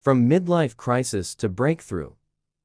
From midlife crisis to breakthrough.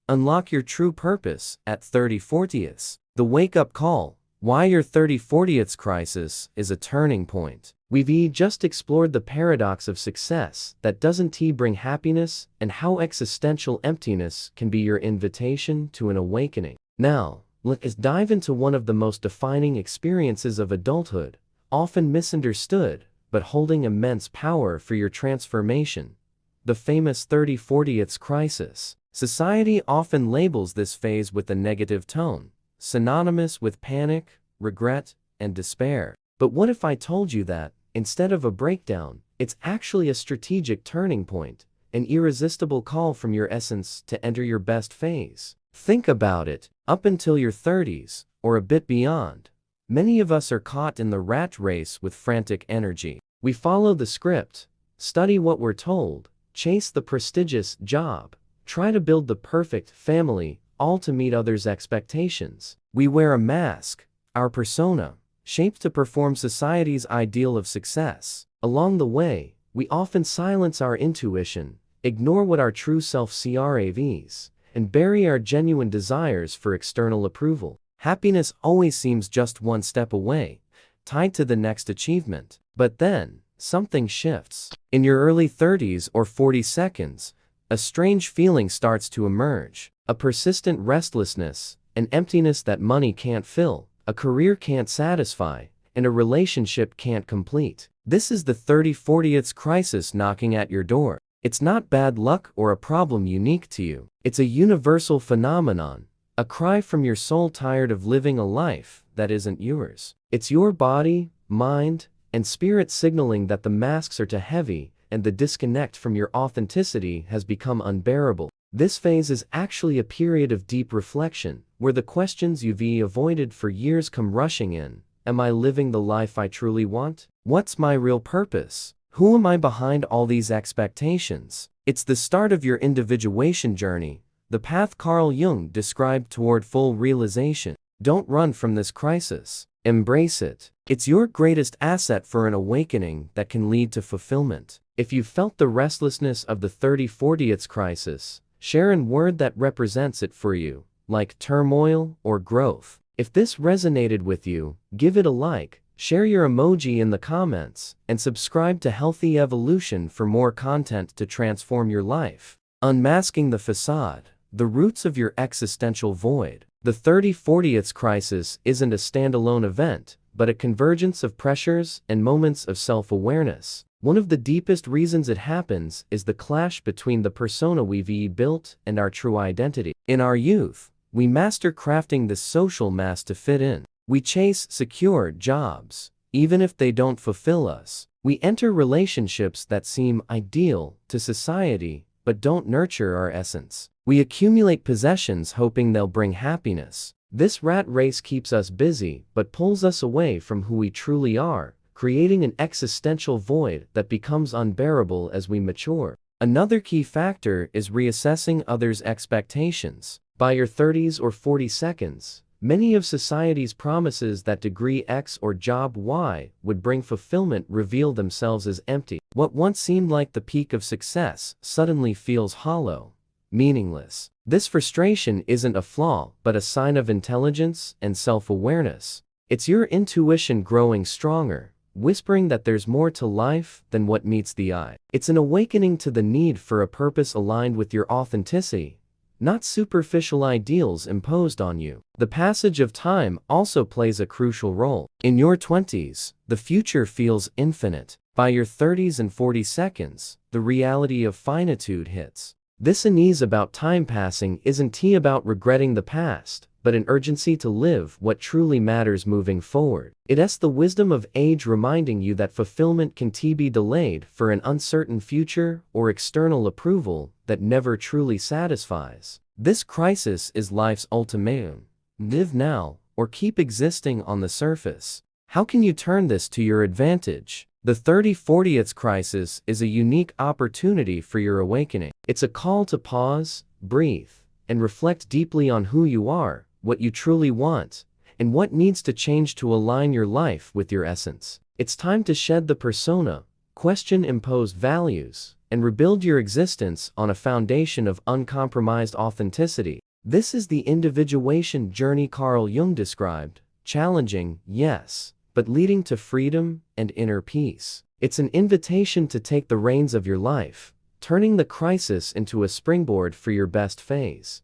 Unlock your true purpose at 30/40ths. The wake-up call. Why your 30/40ths crisis is a turning point. We've just explored the paradox of success that doesn't bring happiness and how existential emptiness can be your invitation to an awakening. Now, let's dive into one of the most defining experiences of adulthood, often misunderstood, but holding immense power for your transformation. The famous 30/40ths crisis. Society often labels this phase with a negative tone, synonymous with panic, regret, and despair. But what if I told you that, instead of a breakdown, it's actually a strategic turning point, an irresistible call from your essence to enter your best phase? Think about it. Up until your 30s, or a bit beyond, many of us are caught in the rat race with frantic energy. We follow the script, study what we're told, chase the prestigious job, try to build the perfect family, all to meet others' expectations. We wear a mask, our persona, shaped to perform society's ideal of success. Along the way, we often silence our intuition, ignore what our true self craves, and bury our genuine desires for external approval. Happiness always seems just one step away, tied to the next achievement. But then, something shifts. In your early 30s or 40s, a strange feeling starts to emerge. A persistent restlessness, an emptiness that money can't fill, a career can't satisfy, and a relationship can't complete. This is the 30/40ths crisis knocking at your door. It's not bad luck or a problem unique to you. It's a universal phenomenon, a cry from your soul tired of living a life that isn't yours. It's your body, mind, and spirit signaling that the masks are too heavy and the disconnect from your authenticity has become unbearable. This phase is actually a period of deep reflection, where the questions you've avoided for years come rushing in. Am I living the life I truly want? What's my real purpose? Who am I behind all these expectations? It's the start of your individuation journey, the path Carl Jung described toward full realization. Don't run from this crisis. Embrace it. It's your greatest asset for an awakening that can lead to fulfillment. If you felt the restlessness of the 30/40ths crisis, share a word that represents it for you, like turmoil or growth. If this resonated with you, give it a like, share your emoji in the comments, and subscribe to Healthy Evolution for more content to transform your life. Unmasking the facade, the roots of your existential void. The 30/40ths crisis isn't a standalone event, but a convergence of pressures and moments of self-awareness. One of the deepest reasons it happens is the clash between the persona we've built and our true identity. In our youth, we master crafting this social mask to fit in. We chase secure jobs, even if they don't fulfill us. We enter relationships that seem ideal to society, but don't nurture our essence. We accumulate possessions hoping they'll bring happiness. This rat race keeps us busy, but pulls us away from who we truly are, creating an existential void that becomes unbearable as we mature. Another key factor is reassessing others' expectations. By your 30s or 40s, many of society's promises that degree X or job Y would bring fulfillment reveal themselves as empty. What once seemed like the peak of success suddenly feels hollow, meaningless. This frustration isn't a flaw, but a sign of intelligence and self-awareness. It's your intuition growing stronger, whispering that there's more to life than what meets the eye. It's an awakening to the need for a purpose aligned with your authenticity, not superficial ideals imposed on you. The passage of time also plays a crucial role. In your 20s, the future feels infinite. By your 30s and 40s, the reality of finitude hits. This unease about time passing isn't about regretting the past, but an urgency to live what truly matters moving forward. It's the wisdom of age reminding you that fulfillment can be delayed for an uncertain future or external approval that never truly satisfies. This crisis is life's ultimatum. Live now, or keep existing on the surface. How can you turn this to your advantage? The 30/40ths crisis is a unique opportunity for your awakening. It's a call to pause, breathe, and reflect deeply on who you are, what you truly want, and what needs to change to align your life with your essence. It's time to shed the persona, question imposed values, and rebuild your existence on a foundation of uncompromised authenticity. This is the individuation journey Carl Jung described. Challenging, yes, but leading to freedom and inner peace. It's an invitation to take the reins of your life, turning the crisis into a springboard for your best phase.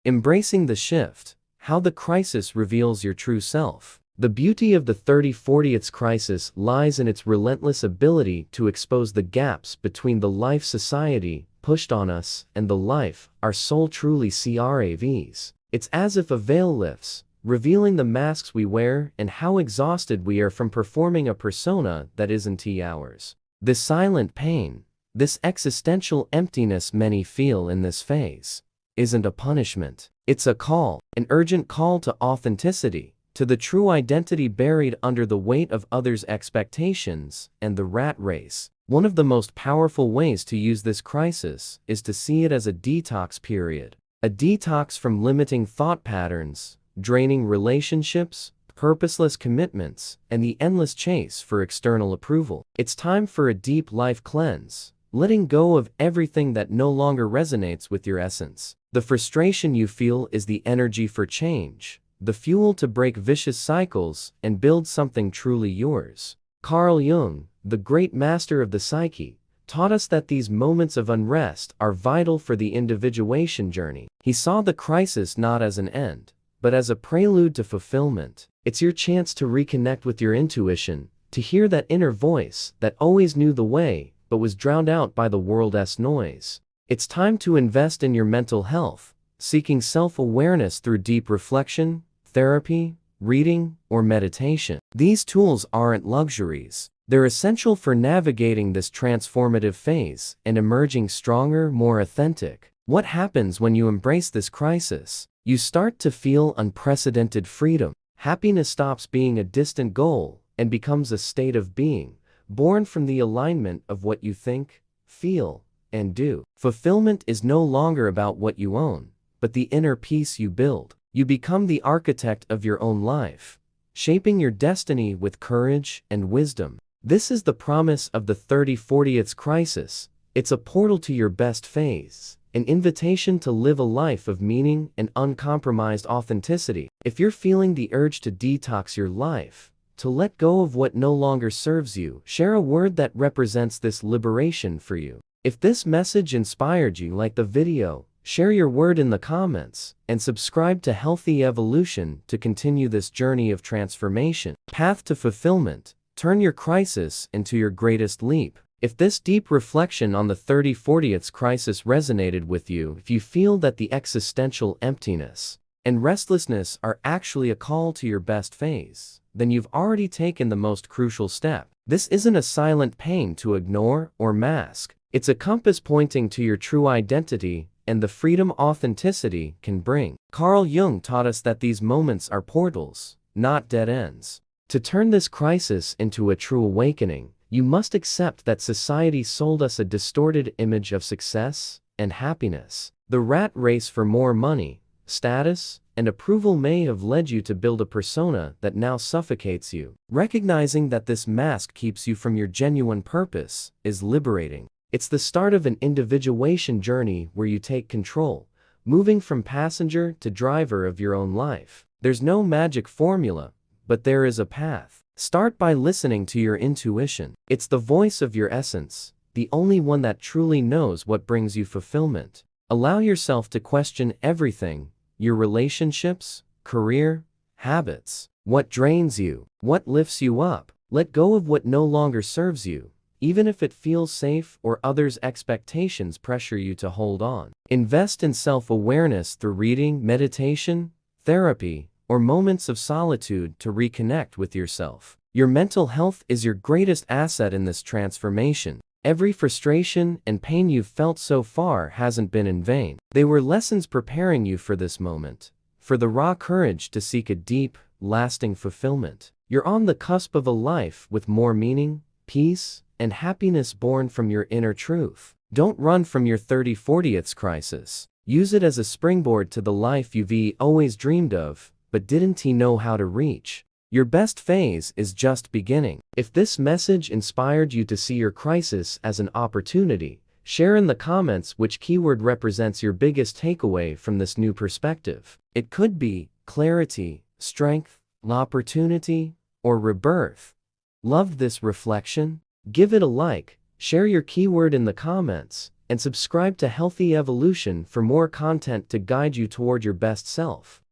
Embracing the shift, how the crisis reveals your true self. The beauty of the 30/40th crisis lies in its relentless ability to expose the gaps between the life society pushed on us and the life our soul truly craves. It's as if a veil lifts, revealing the masks we wear and how exhausted we are from performing a persona that isn't ours. This silent pain, this existential emptiness many feel in this phase, isn't a punishment. It's a call, an urgent call to authenticity, to the true identity buried under the weight of others' expectations and the rat race. One of the most powerful ways to use this crisis is to see it as a detox period. A detox from limiting thought patterns, draining relationships, purposeless commitments, and the endless chase for external approval. It's time for a deep life cleanse, letting go of everything that no longer resonates with your essence. The frustration you feel is the energy for change, the fuel to break vicious cycles and build something truly yours. Carl Jung, the great master of the psyche, taught us that these moments of unrest are vital for the individuation journey. He saw the crisis not as an end, but as a prelude to fulfillment. It's your chance to reconnect with your intuition, to hear that inner voice that always knew the way, but was drowned out by the world's noise. It's time to invest in your mental health, seeking self-awareness through deep reflection, therapy, reading, or meditation. These tools aren't luxuries. They're essential for navigating this transformative phase and emerging stronger, more authentic. What happens when you embrace this crisis? You start to feel unprecedented freedom. Happiness stops being a distant goal and becomes a state of being, born from the alignment of what you think, feel, and do. Fulfillment is no longer about what you own, but the inner peace you build. You become the architect of your own life, shaping your destiny with courage and wisdom. This is the promise of the 30/40th crisis. It's a portal to your best phase, an invitation to live a life of meaning and uncompromised authenticity. If you're feeling the urge to detox your life, to let go of what no longer serves you, share a word that represents this liberation for you. If this message inspired you, like the video, share your word in the comments, and subscribe to Healthy Evolution to continue this journey of transformation. Path to fulfillment. Turn your crisis into your greatest leap. If this deep reflection on the 30/40th crisis resonated with you, if you feel that the existential emptiness and restlessness are actually a call to your best phase, then you've already taken the most crucial step. This isn't a silent pain to ignore or mask. It's a compass pointing to your true identity and the freedom authenticity can bring. Carl Jung taught us that these moments are portals, not dead ends. To turn this crisis into a true awakening, you must accept that society sold us a distorted image of success and happiness. The rat race for more money, status, and approval may have led you to build a persona that now suffocates you. Recognizing that this mask keeps you from your genuine purpose is liberating. It's the start of an individuation journey where you take control, moving from passenger to driver of your own life. There's no magic formula, but there is a path. Start by listening to your intuition. It's the voice of your essence, the only one that truly knows what brings you fulfillment. Allow yourself to question everything: your relationships, career, habits. What drains you? What lifts you up? Let go of what no longer serves you, even if it feels safe or others' expectations pressure you to hold on. Invest in self-awareness through reading, meditation, therapy, or moments of solitude to reconnect with yourself. Your mental health is your greatest asset in this transformation. Every frustration and pain you've felt so far hasn't been in vain. They were lessons preparing you for this moment, for the raw courage to seek a deep, lasting fulfillment. You're on the cusp of a life with more meaning, peace, and happiness born from your inner truth. Don't run from your 30/40th crisis. Use it as a springboard to the life you've always dreamed of, but didn't know how to reach. Your best phase is just beginning. If this message inspired you to see your crisis as an opportunity, Share in the comments which keyword represents your biggest takeaway from this new perspective. It could be clarity, strength, opportunity, or rebirth. Loved this reflection? Give it a like, share your keyword in the comments, and subscribe to Healthy Evolution for more content to guide you toward your best self.